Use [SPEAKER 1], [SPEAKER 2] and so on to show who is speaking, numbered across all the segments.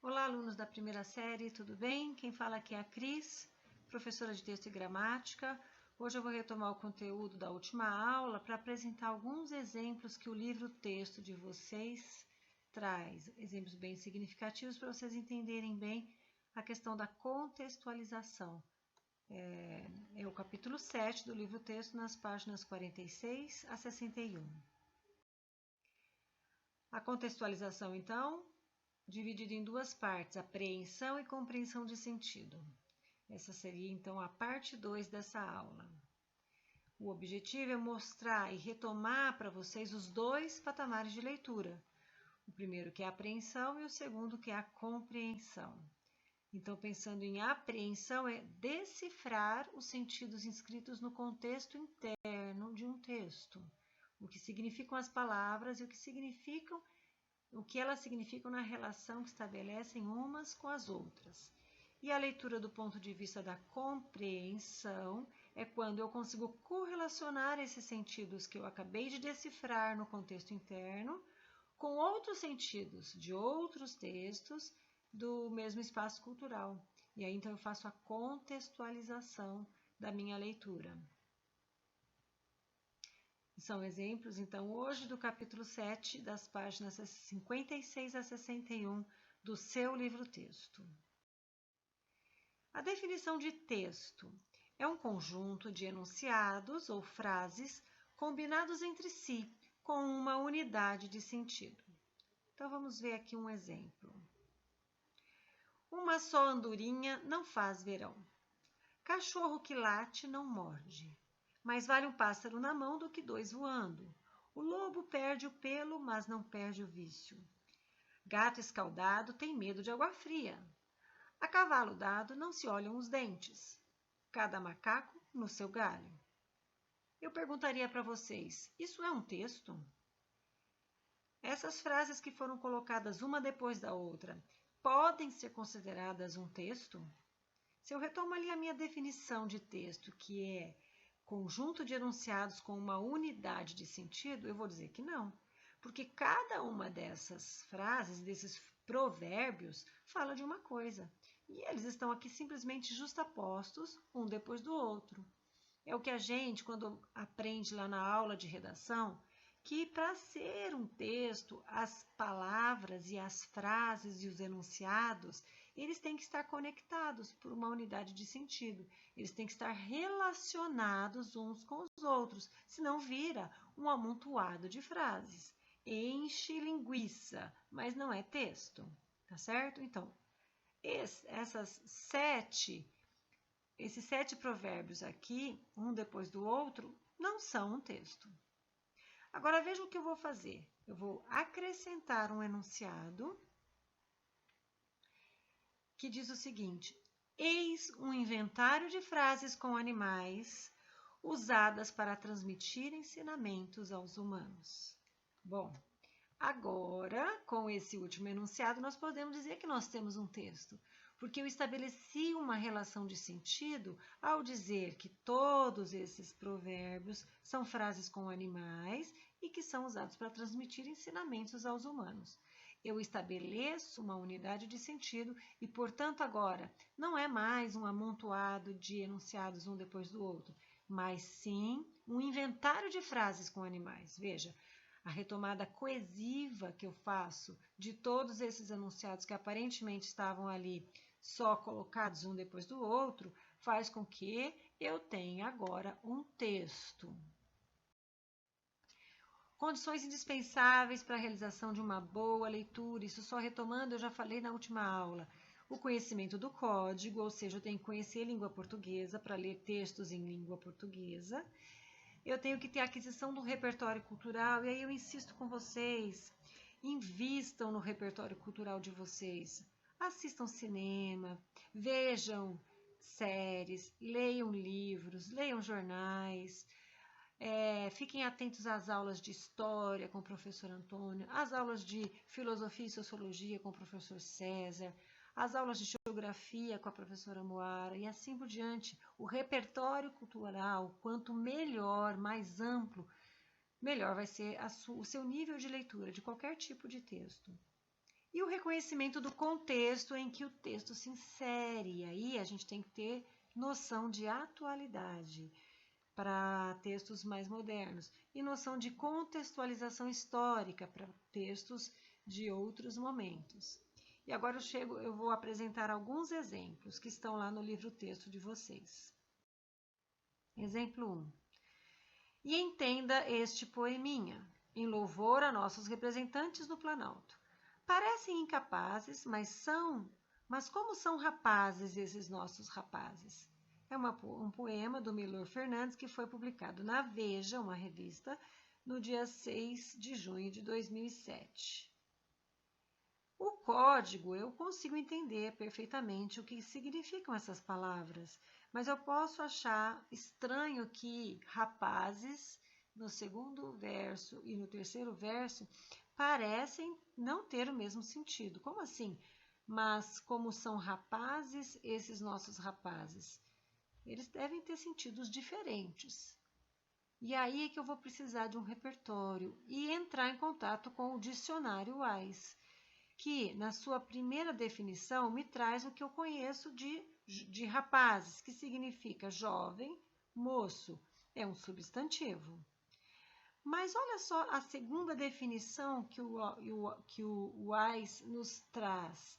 [SPEAKER 1] Olá, alunos da primeira série, tudo bem? Quem fala aqui é a Cris, professora de texto e gramática. Hoje eu vou retomar o conteúdo da última aula para apresentar alguns exemplos que o livro-texto de vocês traz. Exemplos bem significativos para vocês entenderem bem a questão da contextualização. É o capítulo 7 do livro-texto, nas páginas 46 a 61. A contextualização, então, dividida em duas partes, apreensão e compreensão de sentido. Essa seria, então, a parte 2 dessa aula. O objetivo é mostrar e retomar para vocês os dois patamares de leitura. O primeiro que é a apreensão e o segundo que é a compreensão. Então, pensando em apreensão, é decifrar os sentidos inscritos no contexto interno de um texto. O que significam as palavras e o que elas significam na relação que estabelecem umas com as outras. E a leitura do ponto de vista da compreensão é quando eu consigo correlacionar esses sentidos que eu acabei de decifrar no contexto interno com outros sentidos de outros textos do mesmo espaço cultural. E aí, então, eu faço a contextualização da minha leitura. São exemplos, então, hoje do capítulo 7, das páginas 56 a 61 do seu livro-texto. A definição de texto é um conjunto de enunciados ou frases combinados entre si com uma unidade de sentido. Então, vamos ver aqui um exemplo. Uma só andorinha não faz verão. Cachorro que late não morde. Mais vale um pássaro na mão do que dois voando. O lobo perde o pelo, mas não perde o vício. Gato escaldado tem medo de água fria. A cavalo dado não se olham os dentes. Cada macaco no seu galho. Eu perguntaria para vocês, isso é um texto? Essas frases que foram colocadas uma depois da outra, podem ser consideradas um texto? Se eu retomo ali a minha definição de texto, que é conjunto de enunciados com uma unidade de sentido, eu vou dizer que não. Porque cada uma dessas frases, desses provérbios, fala de uma coisa. E eles estão aqui simplesmente justapostos, um depois do outro. É o que a gente, quando aprende lá na aula de redação, que para ser um texto, as palavras e as frases e os enunciados, eles têm que estar conectados por uma unidade de sentido. Eles têm que estar relacionados uns com os outros, senão vira um amontoado de frases. Enche linguiça, mas não é texto, tá certo? Então, esses sete provérbios aqui, um depois do outro, não são um texto. Agora, veja o que eu vou fazer. Eu vou acrescentar um enunciado que diz o seguinte: eis um inventário de frases com animais usadas para transmitir ensinamentos aos humanos. Bom, agora, com esse último enunciado, nós podemos dizer que nós temos um texto, porque eu estabeleci uma relação de sentido ao dizer que todos esses provérbios são frases com animais e que são usados para transmitir ensinamentos aos humanos. Eu estabeleço uma unidade de sentido e, portanto, agora não é mais um amontoado de enunciados um depois do outro, mas sim um inventário de frases com animais. Veja, a retomada coesiva que eu faço de todos esses enunciados que aparentemente estavam ali só colocados um depois do outro, faz com que eu tenha agora um texto. Condições indispensáveis para a realização de uma boa leitura, isso só retomando, eu já falei na última aula. O conhecimento do código, ou seja, eu tenho que conhecer língua portuguesa para ler textos em língua portuguesa. Eu tenho que ter a aquisição do repertório cultural, e aí eu insisto com vocês, invistam no repertório cultural de vocês. Assistam cinema, vejam séries, leiam livros, leiam jornais, fiquem atentos às aulas de história com o professor Antônio, às aulas de filosofia e sociologia com o professor César, as aulas de geografia com a professora Moara e assim por diante. O repertório cultural, quanto melhor, mais amplo, melhor vai ser o seu nível de leitura de qualquer tipo de texto. E o reconhecimento do contexto em que o texto se insere. E aí a gente tem que ter noção de atualidade para textos mais modernos e noção de contextualização histórica para textos de outros momentos. E agora eu vou apresentar alguns exemplos que estão lá no livro-texto de vocês. Exemplo 1. E entenda este poeminha, em louvor a nossos representantes do Planalto. Parecem incapazes, mas como são rapazes esses nossos rapazes? É um poema do Milor Fernandes que foi publicado na Veja, uma revista, no dia 6 de junho de 2007. O código, eu consigo entender perfeitamente o que significam essas palavras, mas eu posso achar estranho que rapazes, no segundo verso e no terceiro verso, parecem não ter o mesmo sentido. Como assim? Mas como são rapazes, esses nossos rapazes? Eles devem ter sentidos diferentes. E aí é que eu vou precisar de um repertório e entrar em contato com o dicionário Wise, que na sua primeira definição me traz o que eu conheço de rapazes, que significa jovem, moço, é um substantivo. Mas olha só a segunda definição que o Wise nos traz.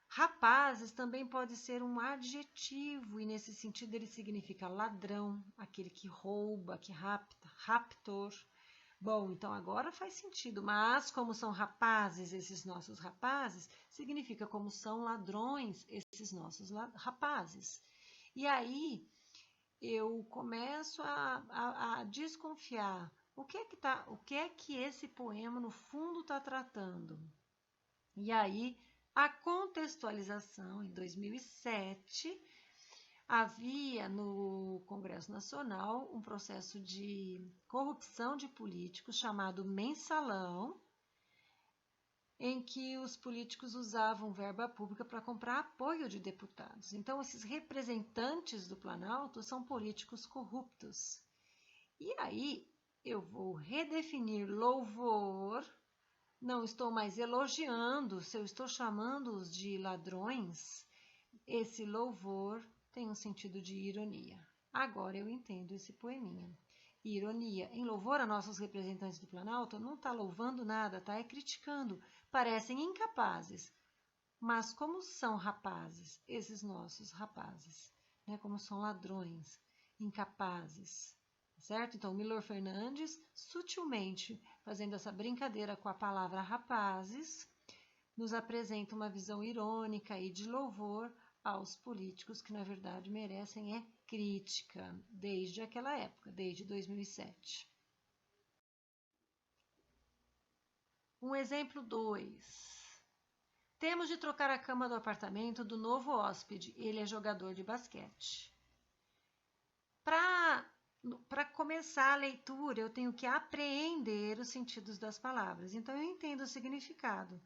[SPEAKER 1] Rapazes também pode ser um adjetivo, e nesse sentido ele significa ladrão, aquele que rouba, que rapta, raptor. Bom, então agora faz sentido, mas como são rapazes esses nossos rapazes, significa como são ladrões esses nossos rapazes. E aí eu começo a desconfiar. O que é que esse poema no fundo está tratando? E aí a contextualização, em 2007, havia no Congresso Nacional um processo de corrupção de políticos chamado mensalão, em que os políticos usavam verba pública para comprar apoio de deputados. Então, esses representantes do Planalto são políticos corruptos. E aí eu vou redefinir louvor. Não estou mais elogiando, se eu estou chamando-os de ladrões, esse louvor tem um sentido de ironia. Agora eu entendo esse poeminha. Ironia. Em louvor a nossos representantes do Planalto, não está louvando nada, está criticando. Parecem incapazes. Mas como são rapazes, esses nossos rapazes? Né? Como são ladrões, incapazes. Certo? Então, Milor Fernandes, sutilmente fazendo essa brincadeira com a palavra rapazes, nos apresenta uma visão irônica e de louvor aos políticos que, na verdade, merecem crítica desde aquela época, desde 2007. Um exemplo 2. Temos de trocar a cama do apartamento do novo hóspede, ele é jogador de basquete. Para começar a leitura, eu tenho que apreender os sentidos das palavras. Então, eu entendo o significado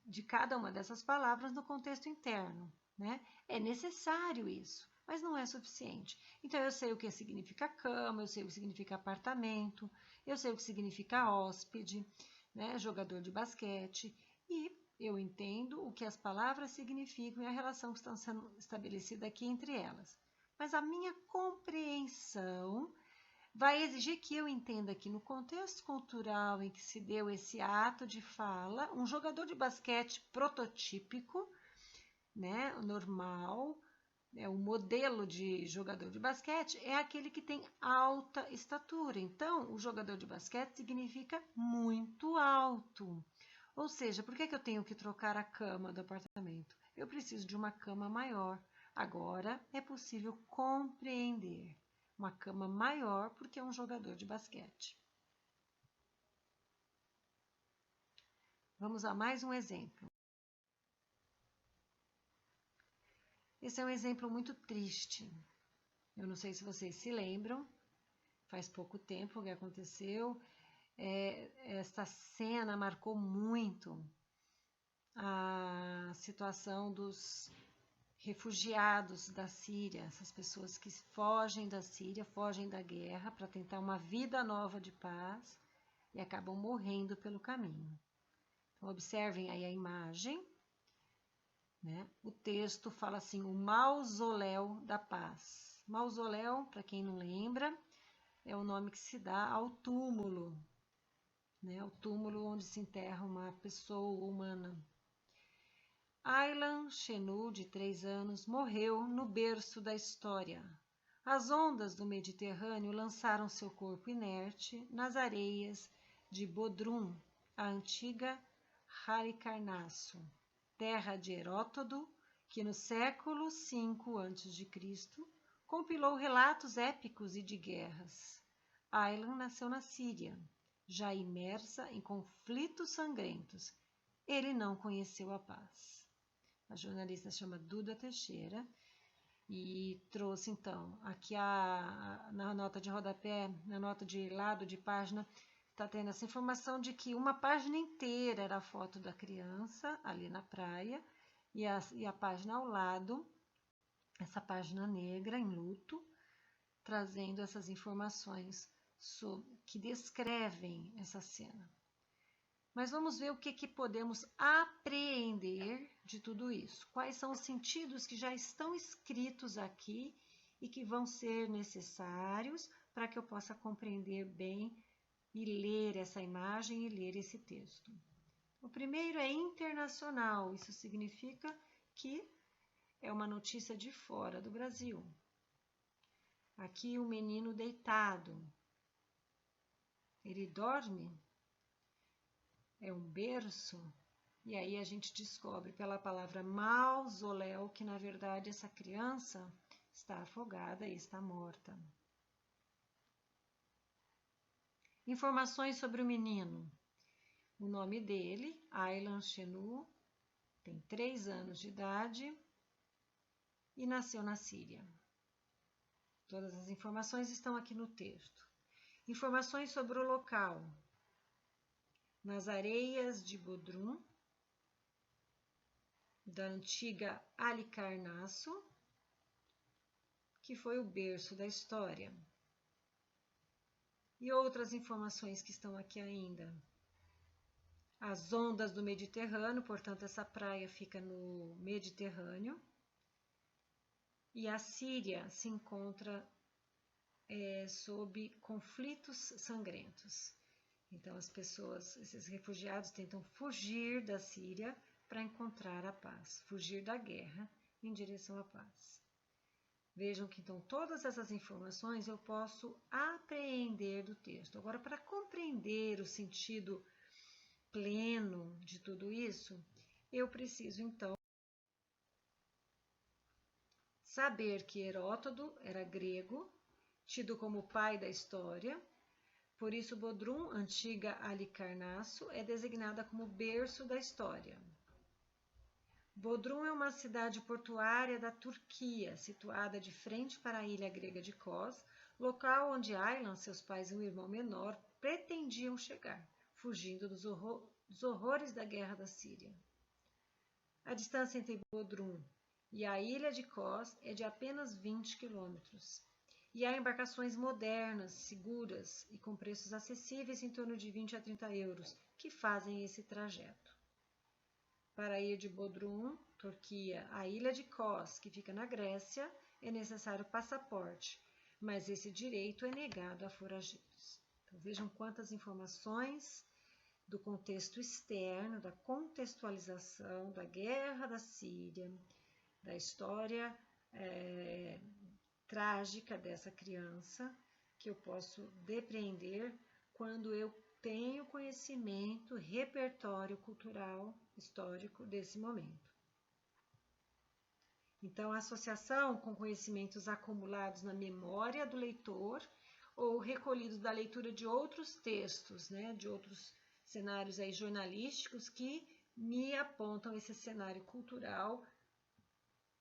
[SPEAKER 1] de cada uma dessas palavras no contexto interno, né? É necessário isso, mas não é suficiente. Então, eu sei o que significa cama, eu sei o que significa apartamento, eu sei o que significa hóspede, né? Jogador de basquete, e eu entendo o que as palavras significam e a relação que está sendo estabelecida aqui entre elas. Mas a minha compreensão vai exigir que eu entenda que no contexto cultural em que se deu esse ato de fala, um jogador de basquete prototípico, né, normal, o modelo de jogador de basquete é aquele que tem alta estatura. Então, o jogador de basquete significa muito alto. Ou seja, por que eu tenho que trocar a cama do apartamento? Eu preciso de uma cama maior. Agora é possível compreender. Uma cama maior porque é um jogador de basquete. Vamos a mais um exemplo. Esse é um exemplo muito triste. Eu não sei se vocês se lembram, faz pouco tempo que aconteceu. Esta cena marcou muito a situação dos refugiados da Síria, essas pessoas que fogem da Síria, fogem da guerra para tentar uma vida nova de paz e acabam morrendo pelo caminho. Observem aí a imagem, né? O texto fala assim, o Mausoléu da Paz. Mausoléu, para quem não lembra, é o nome que se dá ao túmulo, né? O túmulo onde se enterra uma pessoa humana. Aylan Chenu, de 3 anos, morreu no berço da história. As ondas do Mediterrâneo lançaram seu corpo inerte nas areias de Bodrum, a antiga Halicarnasso, terra de Heródoto, que no século V a.C. compilou relatos épicos e de guerras. Aylan nasceu na Síria, já imersa em conflitos sangrentos. Ele não conheceu a paz. A jornalista chama Duda Teixeira e trouxe, então, aqui na nota de rodapé, na nota de lado de página, está tendo essa informação de que uma página inteira era a foto da criança ali na praia e a página ao lado, essa página negra em luto, trazendo essas informações que descrevem essa cena. Mas vamos ver o que podemos apreender de tudo isso. Quais são os sentidos que já estão escritos aqui e que vão ser necessários para que eu possa compreender bem e ler essa imagem e ler esse texto. O primeiro é internacional, isso significa que é uma notícia de fora do Brasil. Aqui o menino deitado. Ele dorme? É um berço? E aí a gente descobre pela palavra mausoléu que, na verdade, essa criança está afogada e está morta. Informações sobre o menino. O nome dele, Aylan Chenu, tem 3 anos de idade e nasceu na Síria. Todas as informações estão aqui no texto. Informações sobre o local. Nas areias de Bodrum, da antiga Halicarnasso, que foi o berço da história. E outras informações que estão aqui ainda. As ondas do Mediterrâneo, portanto, essa praia fica no Mediterrâneo. E a Síria se encontra sob conflitos sangrentos. Então, as pessoas, esses refugiados, tentam fugir da Síria para encontrar a paz, fugir da guerra em direção à paz. Vejam que, então, todas essas informações eu posso apreender do texto. Agora, para compreender o sentido pleno de tudo isso, eu preciso, então, saber que Heródoto era grego, tido como pai da história. Por isso, Bodrum, antiga Halicarnasso, é designada como berço da história. Bodrum é uma cidade portuária da Turquia, situada de frente para a ilha grega de Kos, local onde Aylan, seus pais e um irmão menor pretendiam chegar, fugindo dos horrores da guerra da Síria. A distância entre Bodrum e a ilha de Kos é de apenas 20 quilômetros. E há embarcações modernas, seguras e com preços acessíveis em torno de 20 a 30 euros, que fazem esse trajeto. Para ir de Bodrum, Turquia, à ilha de Kos, que fica na Grécia, é necessário passaporte, mas esse direito é negado a forageiros. Então, vejam quantas informações do contexto externo, da contextualização da guerra da Síria, da história trágica dessa criança, que eu posso depreender quando eu tenho conhecimento, repertório cultural, histórico desse momento. Então, a associação com conhecimentos acumulados na memória do leitor ou recolhidos da leitura de outros textos, né, de outros cenários aí jornalísticos que me apontam esse cenário cultural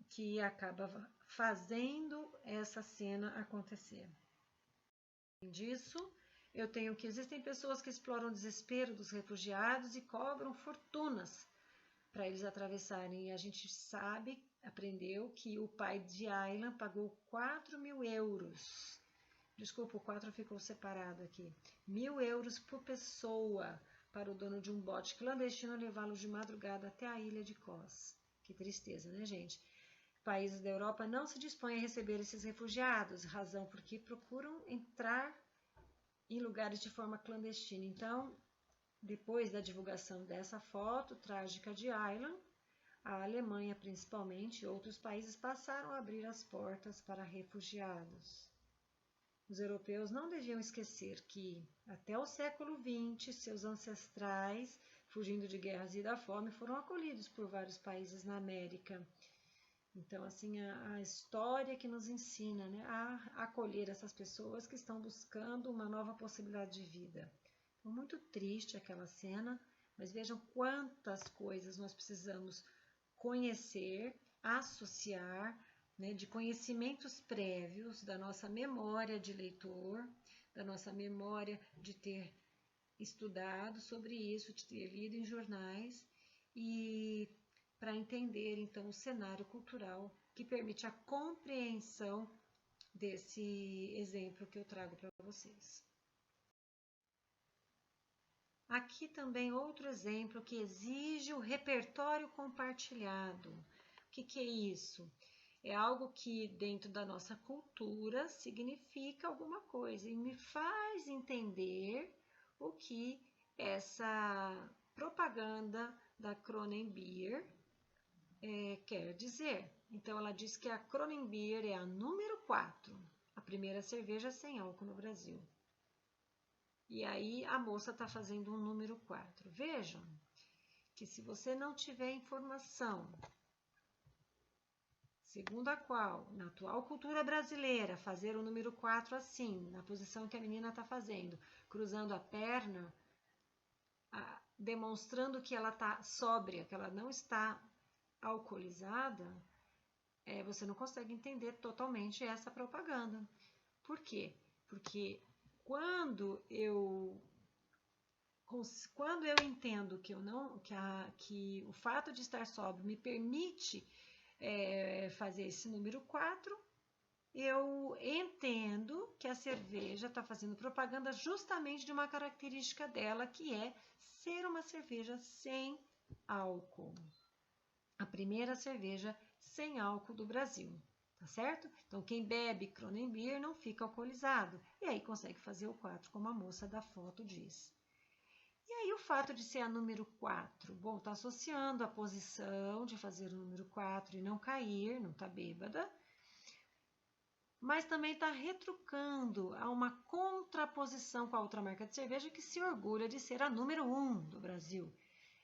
[SPEAKER 1] que acaba fazendo essa cena acontecer. Além disso, eu tenho que existem pessoas que exploram o desespero dos refugiados e cobram fortunas para eles atravessarem. E a gente sabe, aprendeu, que o pai de Aylan pagou 4.000 euros. Desculpa, o 4 ficou separado aqui. 1.000 euros por pessoa para o dono de um bote clandestino levá-los de madrugada até a ilha de Kos. Que tristeza, né, gente? Países da Europa não se dispõem a receber esses refugiados, razão porque procuram entrar em lugares de forma clandestina. Então, depois da divulgação dessa foto trágica de Aylan, a Alemanha, principalmente, e outros países passaram a abrir as portas para refugiados. Os europeus não deviam esquecer que, até o século XX, seus ancestrais, fugindo de guerras e da fome, foram acolhidos por vários países na América. Então, assim, a história que nos ensina, né, a acolher essas pessoas que estão buscando uma nova possibilidade de vida. Então, muito triste aquela cena, mas vejam quantas coisas nós precisamos conhecer, associar, né, de conhecimentos prévios da nossa memória de leitor, da nossa memória de ter estudado sobre isso, de ter lido em jornais, e para entender então o cenário cultural que permite a compreensão desse exemplo que eu trago para vocês. Aqui também outro exemplo que exige o repertório compartilhado. O que é isso? É algo que dentro da nossa cultura significa alguma coisa e me faz entender o que essa propaganda da Kronenbier quer dizer. Então, ela diz que a Kronenbier é a número 4, a primeira cerveja sem álcool no Brasil. E aí a moça está fazendo um número 4. Vejam que se você não tiver informação segundo a qual, na atual cultura brasileira, fazer o número 4 assim, na posição que a menina está fazendo, cruzando a perna, demonstrando que ela está sóbria, que ela não está alcoolizada, você não consegue entender totalmente essa propaganda. Por quê? Porque quando eu entendo que o fato de estar sóbrio me permite fazer esse número 4, eu entendo que a cerveja está fazendo propaganda justamente de uma característica dela, que é ser uma cerveja sem álcool. A primeira cerveja sem álcool do Brasil, tá certo? Então, quem bebe Kronenbier não fica alcoolizado. E aí consegue fazer o 4, como a moça da foto diz. E aí o fato de ser a número 4, bom, está associando a posição de fazer o número 4 e não cair, não está bêbada, mas também está retrucando a uma contraposição com a outra marca de cerveja que se orgulha de ser a número 1 do Brasil.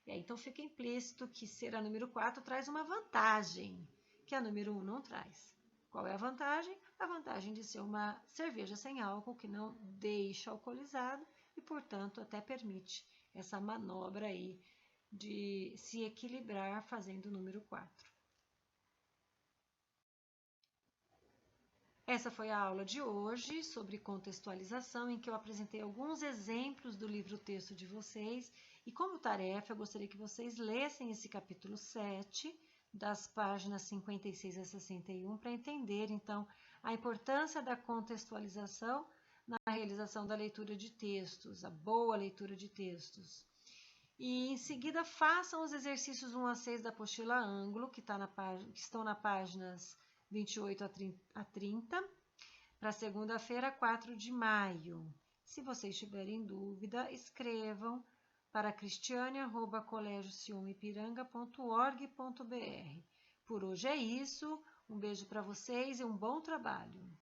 [SPEAKER 1] E aí, então fica implícito que ser a número 4 traz uma vantagem que a número 1 não traz. Qual é a vantagem? A vantagem de ser uma cerveja sem álcool que não deixa alcoolizado e, portanto, até permite essa manobra aí de se equilibrar fazendo o número 4. Essa foi a aula de hoje sobre contextualização, em que eu apresentei alguns exemplos do livro-texto de vocês. E como tarefa, eu gostaria que vocês lessem esse capítulo 7, das páginas 56 a 61, para entender, então, a importância da contextualização na realização da leitura de textos, a boa leitura de textos. E, em seguida, façam os exercícios 1 a 6 da apostila Ângulo, que estão nas páginas 28 a 30, para segunda-feira, 4 de maio. Se vocês tiverem dúvida, escrevam para cristiane@colegio-sion-ipiranga.org.br. Por hoje é isso, um beijo para vocês e um bom trabalho.